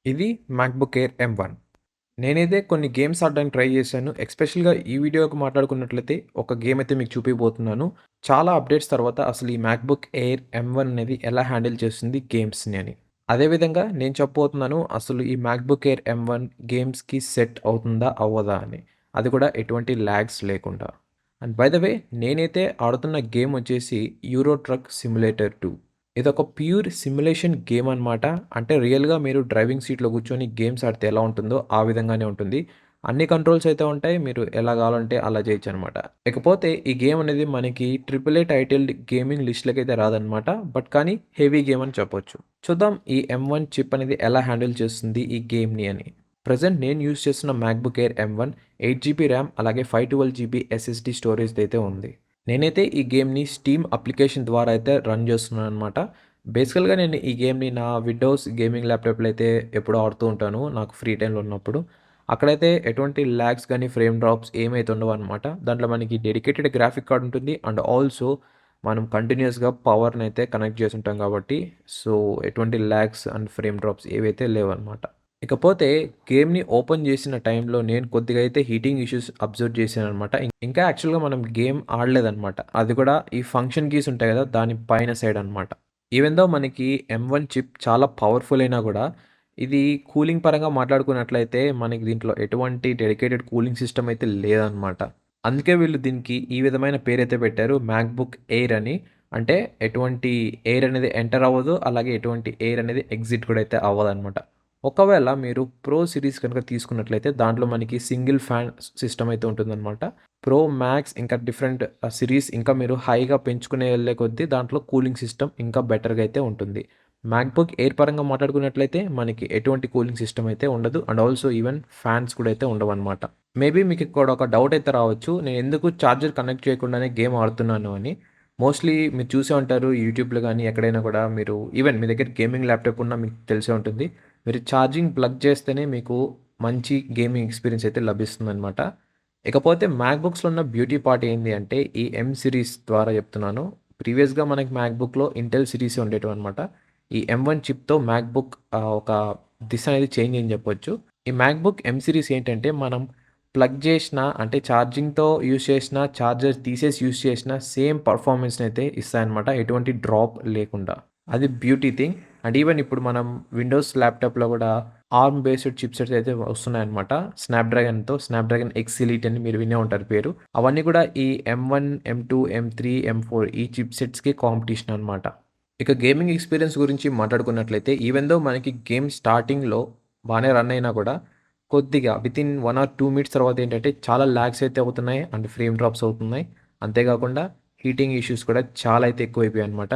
ఇది MacBook Air M1. నేనైతే కొన్ని గేమ్స్ ఆడడానికి ట్రై చేశాను. ఎస్పెషల్‌గా ఈ వీడియోకి మాట్లాడుకున్నట్లయితే ఒక గేమ్ అయితే మీకు చూపియబోతున్నాను. చాలా అప్డేట్స్ తర్వాత అసలు ఈ MacBook Air M1 అనేది ఎలా హ్యాండిల్ చేస్తుంది గేమ్స్‌ని అని. అదేవిధంగా నేను చెప్పబోతున్నాను అసలు ఈ MacBook Air M1 గేమ్స్‌కి సెట్ అవుతుందా? అవ్వదా? అని. అది కూడా ఎటువంటి లాగ్స్ లేకుండా. అండ్ బై ద వే నేనైతే ఆడుతున్న గేమ్ వచ్చేసి యూరో ట్రక్ సిమ్యులేటర్ 2. ఇదొక ప్యూర్ సిమ్యులేషన్ గేమ్ అనమాట. అంటే రియల్‌గా మీరు డ్రైవింగ్ సీట్‌లో కూర్చొని గేమ్స్ ఆడితే ఎలా ఉంటుందో ఆ విధంగానే ఉంటుంది. అన్ని కంట్రోల్స్ అయితే ఉంటాయి. మీరు ఎలా కావాలంటే అలా చేయొచ్చనమాట. ఇకపోతే ఈ గేమ్ అనేది మనకి ట్రిపుల్ ఏ టైటిల్డ్ గేమింగ్ లిస్ట్‌లకైతే రాదనమాట. బట్ కానీ హెవీ గేమ్ అని చెప్పొచ్చు. చూద్దాం ఈ M1 చిప్ అనేది ఎలా హ్యాండిల్ చేస్తుంది ఈ గేమ్‌ని అని. ప్రెజెంట్ నేను యూజ్ చేస్తున్న MacBook Air M1 8 GB RAM అలాగే 512 జీబీ ఎస్ఎస్‌డీ స్టోరేజ్‌దైతే ఉంది. నేనైతే ఈ గేమ్‌ని స్టీమ్ అప్లికేషన్ ద్వారా అయితే రన్ చేస్తున్నాననమాట. బేసికల్‌గా నేను ఈ గేమ్‌ని నా విండోస్ గేమింగ్ ల్యాప్‌టాప్‌లో అయితే ఎప్పుడూ ఆడుతూ ఉంటాను. నాకు ఫ్రీ టైమ్‌లో ఉన్నప్పుడు. అక్కడైతే ఎటువంటి లాగ్స్ గానీ, ఫ్రేమ్ డ్రాప్స్ ఏమైతే ఉండవనమాట. దాంట్లో మనకి డెడికేటెడ్ గ్రాఫిక్ కార్డ్ ఉంటుంది. అండ్ ఆల్సో మనం కంటిన్యూయస్‌గా పవర్‌నైతే కనెక్ట్ చేసుంటాం కాబట్టి, సో ఎటువంటి లాగ్స్ అండ్ ఫ్రేమ్ డ్రాప్స్ ఏవైతే లేవనమాట. ఇకపోతే గేమ్‌ని ఓపెన్ చేసిన టైంలో నేను కొద్దిగా అయితే హీటింగ్ ఇష్యూస్ అబ్జర్వ్ చేశాననమాట. ఇంకా యాక్చువల్‌గా మనం గేమ్ ఆడలేదనమాట. అది కూడా ఈ ఫంక్షన్ కీస్ ఉంటాయి కదా! దాని పైన సైడ్ అనమాట. ఈవెన్ దో మనకి M1 చిప్ చాలా పవర్‌ఫుల్ అయినా కూడా, ఇది కూలింగ్ పరంగా మాట్లాడుకున్నట్లయితే మనకి దీంట్లో ఎటువంటి డెడికేటెడ్ కూలింగ్ సిస్టమ్ అయితే లేదనమాట. అందుకే వీళ్ళు దీనికి ఈ విధమైన పేరైతే పెట్టారు మ్యాక్‌బుక్ ఎయిర్ అని. అంటే ఎటువంటి ఎయిర్ అనేది ఎంటర్ అవ్వదు. అలాగే ఎటువంటి ఎయిర్ అనేది ఎగ్జిట్ కూడా అయితే అవ్వదనమాట. ఒకవేళ మీరు ప్రో సిరీస్ కనుక తీసుకున్నట్లయితే దాంట్లో మనకి సింగిల్ ఫ్యాన్ సిస్టమ్ అయితే ఉంటుందన్నమాట. ప్రో, మ్యాక్స్ ఇంకా డిఫరెంట్ సిరీస్ ఇంకా మీరు హైగా పెంచుకునే వెళ్ళే కొద్దీ దాంట్లో కూలింగ్ సిస్టమ్ ఇంకా బెటర్‌గా అయితే ఉంటుంది. మ్యాక్‌బుక్ ఎయిర్ పరంగా మాట్లాడుకున్నట్లయితే మనకి ఎటువంటి కూలింగ్ సిస్టమ్ అయితే ఉండదు. అండ్ ఆల్సో ఈవెన్ ఫ్యాన్స్ కూడా అయితే ఉండవన్నమాట. మేబీ మీకు ఇక్కడ ఒక డౌట్ అయితే రావచ్చు. నేను ఎందుకు చార్జర్ కనెక్ట్ చేయకుండానే గేమ్ ఆడుతున్నాను అని. మోస్ట్‌లీ మీరు చూసే ఉంటారు యూట్యూబ్‌లో గానీ ఎక్కడైనా కూడా మీరు ఈవెన్ మీ దగ్గర గేమింగ్ ల్యాప్‌టాప్ ఉన్నా మీకు తెలిసే ఉంటుంది. మీరు ఛార్జింగ్ ప్లగ్ చేస్తేనే మీకు మంచి గేమింగ్ ఎక్స్‌పీరియన్స్ అయితే లభిస్తుందనమాట. ఇకపోతే మ్యాక్‌బుక్స్‌లో ఉన్న బ్యూటీ పార్ట్ ఏంది అంటే ఈ ఎం సిరీస్ ద్వారా చెప్తున్నాను. ప్రీవియస్‌గా మనకి మ్యాక్‌బుక్‌లో ఇంటెల్ సిరీసే ఉండేటివన్నమాట. ఈ M1 చిప్‌తో మ్యాక్‌బుక్ ఒక దిశ అనేది చేంజ్ అని చెప్పొచ్చు. ఈ మ్యాక్‌బుక్ ఎం సిరీస్ ఏంటంటే మనం ప్లగ్ చేసినా అంటే ఛార్జింగ్‌తో యూజ్ చేసినా, చార్జర్ తీసేసి యూజ్ చేసినా సేమ్ పర్ఫార్మెన్స్‌నైతే ఇస్తాయన్నమాట. ఎటువంటి డ్రాప్ లేకుండా. అది బ్యూటీ థింగ్. అండ్ ఈవెన్ ఇప్పుడు మనం విండోస్ ల్యాప్‌టాప్‌లో గూడా ఆర్మ్ బేస్డ్ చిప్‌సెట్స్ అయితే వస్తున్నాయన్నమాట. స్నాప్‌డ్రాగన్ ఎక్స్ ఎలీట్ అని మీరు వినే ఉంటారు పేరు. అవన్నీ కూడా ఈ M1, M2, M3, M4 ఈ చిప్‌సెట్స్‌కి కాంపిటీషన్ అనమాట. ఇక గేమింగ్ ఎక్స్‌పీరియన్స్ గురించి మాట్లాడుకున్నట్లయితే ఈవెన్ దో మనకి గేమ్ స్టార్టింగ్‌లో బానే రన్ అయినా కూడా కొద్దిగా వితిన్ 1 ఆర్ 2 మినిట్స్ తర్వాత ఏంటంటే చాలా లాగ్స్ అయితే అవుతున్నాయి. అండ్ ఫ్రేమ్ డ్రాప్స్ అవుతున్నాయి. అంతేకాకుండా హీటింగ్ ఇష్యూస్ కూడా చాలా అయితే ఎక్కువైపోయాయన్నమాట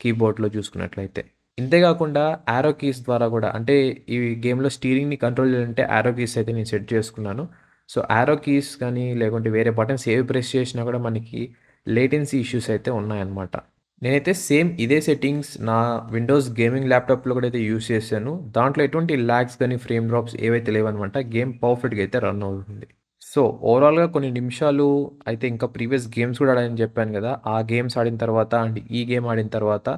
కీబోర్డ్‌లో చూసుకున్నట్లయితే. ఇంతే కాకుండా యారో కీస్ ద్వారా కూడా అంటే ఈ గేమ్‌లో స్టీరింగ్‌ని కంట్రోల్ చేయాలంటే యారో కీస్ అయితే నేను సెట్ చేసుకున్నాను. సో, యారో కీస్ కానీ లేకుంటే వేరే బటన్స్ ఏవి ప్రెస్ చేసినా కూడా మనకి లేటెన్సీ ఇష్యూస్ అయితే ఉన్నాయన్నమాట. నేనైతే సేమ్ ఇదే సెట్టింగ్స్ నా విండోస్ గేమింగ్ ల్యాప్‌టాప్‌లో కూడా అయితే యూజ్ చేశాను. దాంట్లో ఎటువంటి లాగ్స్ గాని, ఫ్రేమ్ డ్రాప్స్ ఏవైతే లేవనమాట. గేమ్ పర్ఫెక్ట్‌గా అయితే రన్ అవుతుంది. సో, ఓవరాల్‌గా కొన్ని నిమిషాలు అయితే ఇంకా ప్రీవియస్ గేమ్స్ కూడా ఆడానని చెప్పాను గదా! ఆ గేమ్స్ ఆడిన తర్వాత అండ్ ఈ గేమ్ ఆడిన తర్వాత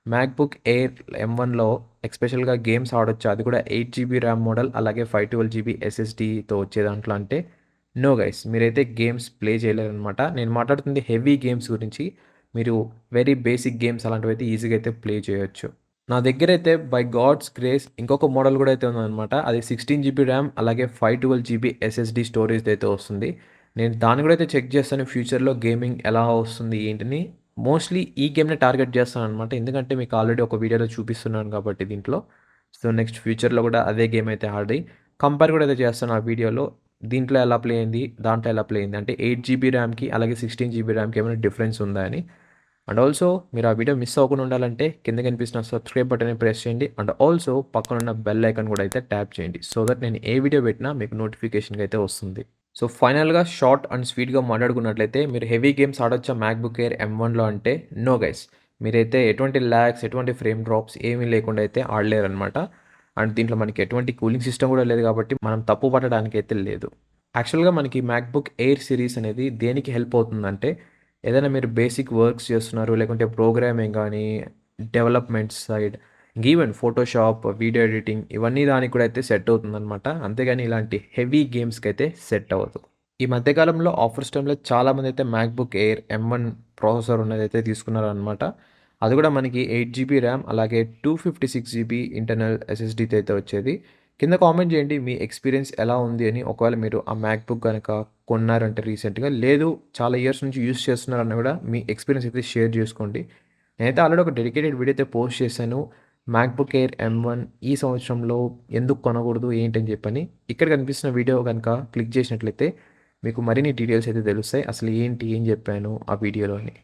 మ్యాక్‌బుక్ ఎయిర్ M1లో ఎస్పెషల్‌గా గేమ్స్ ఆడొచ్చా? అది కూడా 8 జీబీ ర్యామ్ మోడల్ అలాగే 512 జీబీ ఎస్ఎస్‌డీతో వచ్చే దాంట్లో అంటే నో గైస్ మీరైతే గేమ్స్ ప్లే చేయలేరనమాట. నేను మాట్లాడుతుంది హెవీ గేమ్స్ గురించి. మీరు వెరీ బేసిక్ గేమ్స్ అలాంటివైతే ఈజీగా అయితే ప్లే చేయొచ్చు. నా దగ్గరైతే బై గాడ్స్ గ్రేస్ ఇంకొక మోడల్ గూడా అయితే ఉందనమాట. అది 16 జీబీ ర్యామ్ అలాగే 512 జీబీ ఎస్ఎస్‌డీ స్టోరేజ్‌దైతే వస్తుంది. నేను దాన్ని గూడా అయితే చెక్ చేస్తాను ఫ్యూచర్‌లో గేమింగ్ ఎలా వస్తుంది ఏంటని. మోస్ట్‌లీ ఈ గేమ్‌నే టార్గెట్ చేస్తాననమాట. ఎందుకంటే మీకు ఆల్రెడీ ఒక వీడియోలో చూపిస్తున్నాను కాబట్టి దీంట్లో. సో, నెక్స్ట్ ఫ్యూచర్‌లో గూడా అదే గేమ్ అయితే ఆడి కంపేర్ గూడా అయితే చేస్తాను ఆ వీడియోలో. దీంట్లో ఎలా ప్లే అయింది, దాంట్లో ఎలా ప్లే అయింది. అంటే 8 జీబీ ర్యామ్‌కి అలాగే 16 జీబీ ర్యామ్‌కి ఏమైనా డిఫరెన్స్ ఉందా అని. అండ్ ఆల్సో మీరు ఆ వీడియో మిస్ అవ్వకుండా ఉండాలంటే కింద కనిపిస్తున్న సబ్స్క్రైబ్ బటన్ని ప్రెస్ చేయండి. అండ్ ఆల్సో పక్కనున్న బెల్ ఐకాన్ కూడా అయితే ట్యాప్ చేయండి. సో దట్ నేను ఏ వీడియో పెట్టినా మీకు నోటిఫికేషన్‌గా అయితే వస్తుంది. సో ఫైనల్‌గా షార్ట్ అండ్ స్వీట్‌గా మాట్లాడుకున్నట్లయితే మీరు హెవీ గేమ్స్ ఆడొచ్చా మ్యాక్‌బుక్ ఎయిర్ M1లో అంటే నో గైస్. మీరైతే ఎటువంటి లాగ్స్, ఎటువంటి ఫ్రేమ్ డ్రాప్స్ ఏమీ లేకుండా అయితే ఆడలేరనమాట. అండ్ దీంట్లో మనకి ఎటువంటి కూలింగ్ సిస్టమ్ కూడా లేదు కాబట్టి మనం తప్పు పట్టడానికైతే లేదు. యాక్చువల్‌గా మనకి మ్యాక్‌బుక్ ఎయిర్ సిరీస్ అనేది దేనికి హెల్ప్ అవుతుందంటే ఏదైనా మీరు బేసిక్ వర్క్స్ చేస్తున్నారు లేకుంటే ప్రోగ్రామింగ్ గానీ, development side even Photoshop, video editing ఇవన్నీ దానికి కూడా అయితే సెట్ అవుతుందనమాట. అంతేగాని ఇలాంటి హెవీ గేమ్స్‌కైతే సెట్ అవ్వదు. ఈ మధ్య కాలంలో ఆఫర్స్ టైమ్‌లో చాలామందైతే మ్యాక్‌బుక్ ఎయిర్ M1 ప్రాసెసర్ ఉన్నదైతే తీసుకున్నారనమాట. అది కూడా మనకి 8 జీబీ ర్యామ్ అలాగే 256 జీబీ ఇంటర్నల్ ఎస్ఎస్‌డీతో అయితే వచ్చేది. కింద కామెంట్ చేయండి మీ ఎక్స్‌పీరియన్స్ ఎలా ఉంది అని. ఒకవేళ మీరు ఆ మ్యాక్‌బుక్ గనక కొన్నారంటే రీసెంట్‌గా, లేదు చాలా ఇయర్స్ నుంచి యూజ్ చేస్తున్నారన్నా కూడా మీ ఎక్స్‌పీరియన్స్ అయితే షేర్ చేసుకోండి. నేనైతే ఆల్రెడీ ఒక డెడికేటెడ్ వీడియో అయితే పోస్ట్ చేశాను. మ్యాక్‌బుక్ ఎయిర్ M1 ఈ సంవత్సరంలో ఎందుకు కొనకూడదు ఏంటని చెప్పని. ఇక్కడ కనిపిస్తున్న వీడియో గనక క్లిక్ చేసినట్లయితే మీకు మరిన్ని డీటెయిల్స్ అయితే తెలుస్తాయి. అసలు ఏంటి, ఏం చెప్పాను ఆ వీడియోలో అని.